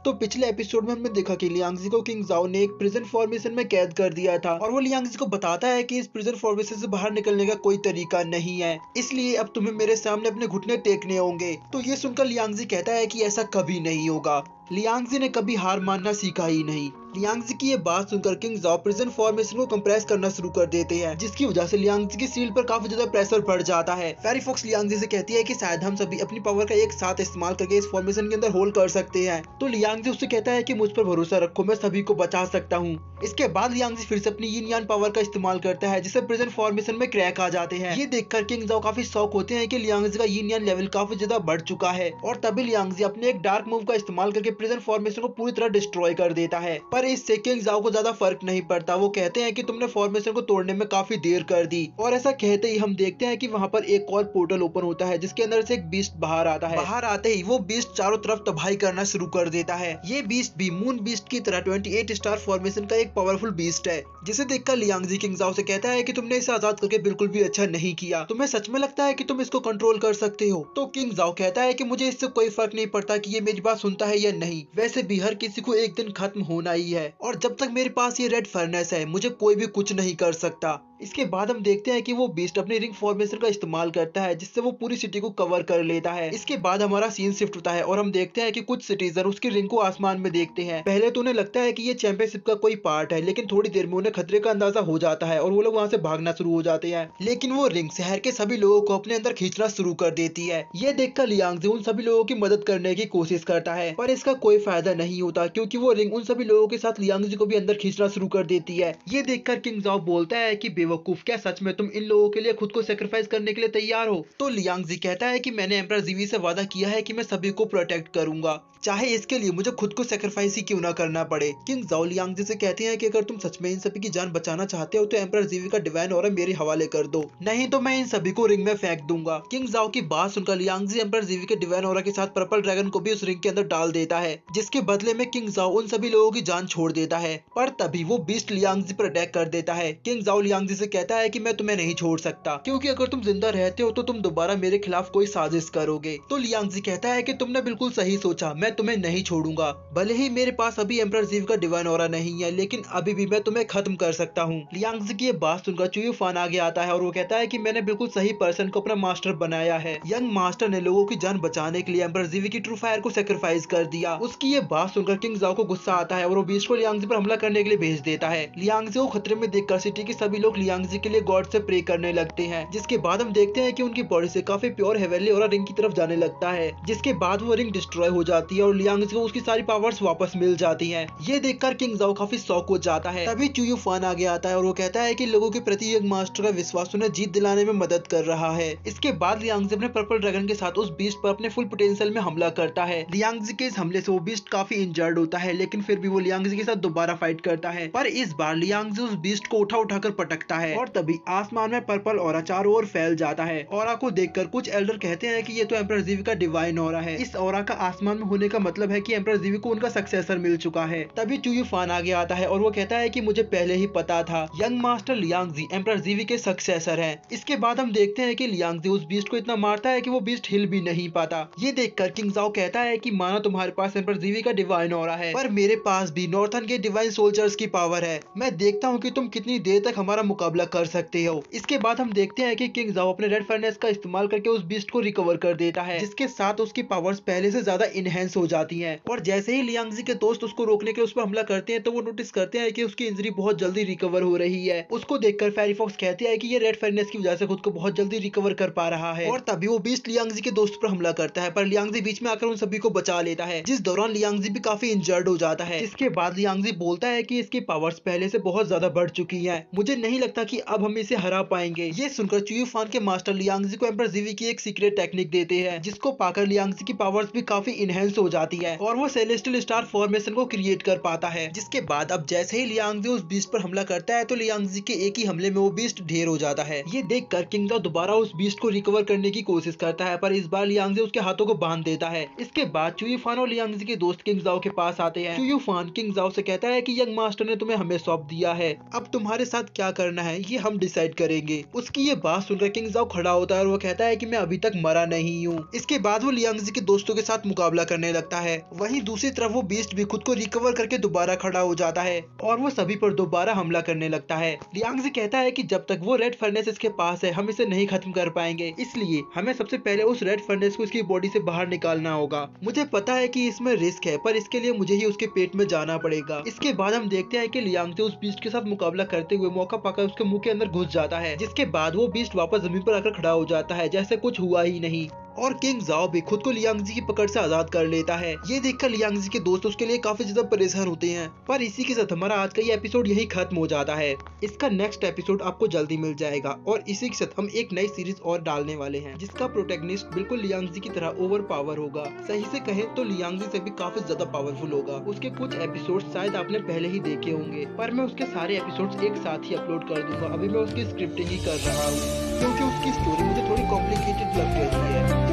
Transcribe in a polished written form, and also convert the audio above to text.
तो पिछले एपिसोड में हमने देखा कि लियांगजी को किंग जाओ ने एक प्रिजन फॉर्मेशन में कैद कर दिया था और वो लियांगजी को बताता है कि इस प्रिजन फॉर्मेशन से बाहर निकलने का कोई तरीका नहीं है, इसलिए अब तुम्हें मेरे सामने अपने घुटने टेकने होंगे। तो ये सुनकर लियांगजी कहता है कि ऐसा कभी नहीं होगा। लियांगजी ने कभी हार मानना सीखा ही नहीं। लियांगजी की ये बात सुनकर किंग जाओ प्रिजन फॉर्मेशन को कंप्रेस करना शुरू कर देते हैं, जिसकी वजह से लियांगजी की सील पर काफी ज्यादा प्रेशर बढ़ जाता है। फेरी फॉक्स लियांगजी से कहती है कि शायद हम सभी अपनी पावर का एक साथ इस्तेमाल करके इस फॉर्मेशन के अंदर होल्ड कर सकते हैं। तो लियांगजी उससे कहता है कि मुझ पर भरोसा रखो, मैं सभी को बचा सकता हूँ। इसके बाद लियांगजी फिर से अपनी यिन यान पावर का इस्तेमाल करता है, जिससे प्रिजन फॉर्मेशन में क्रैक आ जाते हैं। ये देखकर किंग जाओ काफी शॉक होते हैं कि लियांगजी का यिन यान लेवल काफी ज्यादा बढ़ चुका है और तभी लियांगजी अपने एक डार्क मूव का इस्तेमाल करके प्रिजन फॉर्मेशन को पूरी तरह डिस्ट्रॉय कर देता है। पर इससे किंग जाओ को ज्यादा फर्क नहीं पड़ता। वो कहते हैं कि तुमने फॉर्मेशन को तोड़ने में काफी देर कर दी। और ऐसा कहते ही हम देखते हैं कि वहाँ पर एक और पोर्टल ओपन होता है, जिसके अंदर से एक बीस्ट बाहर आता है। बाहर आते ही वो बीस्ट चारों तरफ तबाही करना शुरू कर देता है। ये बीस्ट भी मून बीस्ट की तरह 28 स्टार फॉर्मेशन का एक पावरफुल बीस्ट है, जिसे देखकर लियांगजी किंग जाओ से कहता है कि तुमने इसे आजाद करके बिल्कुल भी अच्छा नहीं किया। तुम्हें सच में लगता है कि तुम इसको कंट्रोल कर सकते हो? तो किंग जाओ कहता है कि मुझे इससे कोई फर्क नहीं पड़ता कि ये मेरी बात सुनता है या नहीं। वैसे भी हर किसी को एक दिन खत्म होना ही है और जब तक मेरे पास ये रेड फर्नेस है मुझे कोई भी कुछ नहीं कर सकता। इसके बाद हम देखते हैं कि वो बीस्ट अपने रिंग फॉर्मेशन का इस्तेमाल करता है, जिससे वो पूरी सिटी को कवर कर लेता है। इसके बाद हमारा सीन शिफ्ट होता है और हम देखते हैं कि कुछ सिटीजन उसकी रिंग को आसमान में देखते हैं। पहले तो उन्हें लगता है कि ये चैंपियनशिप का कोई पार्ट है, लेकिन थोड़ी देर में उन्हें खतरे का अंदाजा हो जाता है और वो लोग वहाँ से भागना शुरू हो जाते हैं। लेकिन वो रिंग शहर के सभी लोगों को अपने अंदर खींचना शुरू कर देती है। ये देखकर लियांगजी उन सभी लोगों की मदद करने की कोशिश करता है, पर इसका कोई फायदा नहीं होता, क्योंकि वो रिंग उन सभी लोगों के साथ लियांगजी को भी अंदर खींचना शुरू कर देती है। ये देखकर किंग जाओ बोलता है कि बेवकूफ, क्या सच में तुम इन लोगों के लिए खुद को सेक्रीफाइस करने के लिए तैयार हो? तो लियांगजी कहता है कि मैंने एम्परर जीवी से वादा किया है कि मैं सभी को प्रोटेक्ट करूंगा, चाहे इसके लिए मुझे खुद को सेक्रीफाइस ही क्यों ना करना पड़े। किंग जाओ लियांगजी से कहते हैं कि अगर तुम सच में इन सभी की जान बचाना चाहते हो तो एम्परर जीवी का डिवाइन ऑरा मेरे हवाले कर दो, नहीं तो मैं इन सभी को रिंग में फेंक दूंगा। किंग जाओ की बात सुनकर लियांगजी एम्परर जीवी के डिवाइन ऑरा के साथ पर्पल ड्रैगन को भी उस रिंग के अंदर डाल देता है, जिसके बदले में किंग जाओ उन सभी लोगों की जान छोड़ देता है। पर तभी वो बीस्ट लियांगजी पर अटैक कर देता है। किंग जाओ लियांगजी से कहता है कि मैं तुम्हें नहीं छोड़ सकता, क्योंकि अगर तुम जिंदा रहते हो तो तुम दोबारा मेरे खिलाफ कोई साजिश करोगे। तो लियांगजी कहता है कि तुमने बिल्कुल सही सोचा, मैं तुम्हें नहीं छोड़ूंगा। भले ही मेरे पास अभी एम्परर जीव का डिवाइन ऑरा नहीं है, लेकिन अभी भी मैं तुम्हें खत्म कर सकता हूँ। लियांगजी की ये बात सुनकर चुयू फान आगे आता है और वो कहता है कि मैंने बिल्कुल सही पर्सन को अपना मास्टर बनाया है। यंग मास्टर ने लोगों की जान बचाने के लिए एम्परर जीवी की ट्रू फायर को सेक्रीफाइस कर दिया। उसकी ये बात सुनकर किंग जाओ को गुस्सा आता है और वो बीस्ट को लियांगजी पर हमला करने के लिए भेज देता है। लियांगजी को खतरे में देखकर सिटी के सभी लोग लियांगजी के लिए गॉड से प्रे करने लगते हैं, जिसके बाद हम देखते हैं कि उनकी बॉडी से काफी प्योर हेवनली ऑरा रिंग की तरफ जाने लगता है, जिसके बाद वो रिंग डिस्ट्रॉय हो जाती है और लियांगजी को उसकी सारी पावर्स वापस मिल जाती हैं। ये देखकर किंग जाओ काफी शॉक हो जाता है। तभी चुयू फान आगे आता है और वो कहता है कि लोगों के प्रति यंग मास्टर का विश्वास उन्हें जीत दिलाने में मदद कर रहा है। इसके बाद लियांगजी अपने पर्पल ड्रैगन के साथ उस बीस्ट पर अपने फुल पोटेंशियल में हमला करता है। लियांगजी के इस हमले से वो बीस्ट काफी इंजर्ड होता है, लेकिन फिर भी वो लियांगजी के साथ दोबारा फाइट करता है। पर इस बार लियांगजी उस बीस्ट को उठाकर पटकता है और तभी आसमान में पर्पल ऑरा चारों ओर फैल जाता है। ऑरा को देखकर कुछ एल्डर कहते हैं कि ये तो एम्परर जीवी का डिवाइन ऑरा है। इस ऑरा का आसमान में होने का मतलब है कि एम्परर जीवी को उनका सक्सेसर मिल चुका है। तभी चुयू फान आगे आता है और वो कहता है कि मुझे पहले ही पता था, यंग मास्टर लियांगजी एम्परर जीवी के सक्सेसर हैं। इसके बाद हम देखते हैं कि लियांगजी उस बीस्ट को इतना मारता है कि वो बीस्ट हिल भी नहीं पाता। ये देखकर किंग जाओ कहता है कि मानो तुम्हारे पास एम्परर जीवी का डिवाइन ऑरा है, पर मेरे पास भी नॉर्थन के डिवाइन सोल्जर्स की पावर है। मैं देखता हूँ कि तुम कितनी देर तक हमारा मुकाबला कर सकते हो। इसके बाद हम देखते हैं कि किंग जाओ अपने रेड फर्नेस का इस्तेमाल करके उस बीस्ट को रिकवर कर देता है, जिसके साथ उसकी पावर्स पहले से ज्यादा इनहेंस हो जाती हैं। और जैसे ही लियांगजी के दोस्त उसको रोकने के उस पर हमला करते हैं तो वो नोटिस करते हैं कि उसकी इंजरी बहुत जल्दी रिकवर हो रही है। उसको देखकर फेरी फॉक्स कहती है कि ये रेड फर्नेस की वजह से खुद को बहुत जल्दी रिकवर कर पा रहा है। और तभी वो बीस्ट लियांगजी के दोस्त पर हमला करता है, पर लियांगजी बीच में आकर उन सभी को बचा लेता है, जिस दौरान लियांगजी भी काफी इंजर्ड हो जाता है। इसके बाद लियांगजी बोलता है कि इसकी पावर्स पहले से बहुत ज्यादा बढ़ चुकी है, मुझे नहीं लगता कि अब हम इसे हरा पाएंगे। ये सुनकर चुयू फान के मास्टर लियांगजी को एम्परर जीवी की एक सीक्रेट टेक्निक देते हैं, जिसको पाकर लियांगजी की पावर्स भी काफी इनहेंस हो जाती है और वो सेलेस्टियल स्टार फॉर्मेशन को क्रिएट कर पाता है। जिसके बाद अब जैसे ही लियांगजी उस बीस्ट पर हमला करता है तो लियांगजी के एक ही हमले में वो बीस्ट ढेर हो जाता है। ये देखकर किंग जाओ दोबारा उस बीस्ट को रिकवर करने की कोशिश करता है, पर इस बार लियांगजी उसके हाथों को बांध देता है। इसके बाद चुयू फान और लियांगजी के दोस्त किंग जाओ के पास आते हैं। चुयू फान किंग जाओ से कहता है कि यंग मास्टर ने तुम्हें हमें सौंप दिया है, अब तुम्हारे साथ क्या करना है ये हम डिसाइड करेंगे। उसकी ये बात सुनकर किंग जाओ खड़ा होता है और वो कहता है कि मैं अभी तक मरा नहीं हूँ। इसके बाद वो लियांगजी के दोस्तों के साथ मुकाबला करने लगता है। वहीं दूसरी तरफ वो बीस्ट भी खुद को रिकवर करके दोबारा खड़ा हो जाता है और वो सभी पर दोबारा हमला करने लगता है। लियांगजी कहता है कि जब तक वो रेड फर्नेस इसके पास है हम इसे नहीं खत्म कर पाएंगे, इसलिए हमें सबसे पहले उस रेड फर्नेस को इसकी बॉडी से बाहर निकालना होगा। मुझे पता है कि इसमें रिस्क है, पर इसके लिए मुझे ही उसके पेट में जाना पड़ेगा। इसके बाद हम देखते हैं कि लियांगजी उस बीस्ट के साथ मुकाबला करते हुए मौका पाकर उसके मुंह के अंदर घुस जाता है, जिसके बाद वो बीस्ट वापस जमीन पर आकर खड़ा हो जाता है जैसे कुछ हुआ ही नहीं। और किंग जाओ भी खुद को लियांगजी की पकड़ से आजाद कर लेता है। ये देखकर लियांगजी के दोस्त उसके लिए काफी ज्यादा परेशान होते हैं। पर इसी के साथ हमारा आज का ये एपिसोड यही खत्म हो जाता है। इसका नेक्स्ट एपिसोड आपको जल्दी मिल जाएगा और इसी के साथ हम एक नई सीरीज और डालने वाले हैं जिसका प्रोटैगनिस्ट बिल्कुल लियांगजी की तरह ओवर पावर होगा। सही से कहें तो लियांगजी से भी काफी ज्यादा पावरफुल होगा। उसके कुछ एपिसोड शायद आपने पहले ही देखे होंगे, पर मैं उसके सारे एपिसोड एक साथ ही अपलोड कर दूंगा। अभी मैं उसकी स्क्रिप्टिंग ही कर रहा हूँ क्योंकि उसकी स्टोरी मुझे थोड़ी कॉम्प्लिकेटेड लग रही है।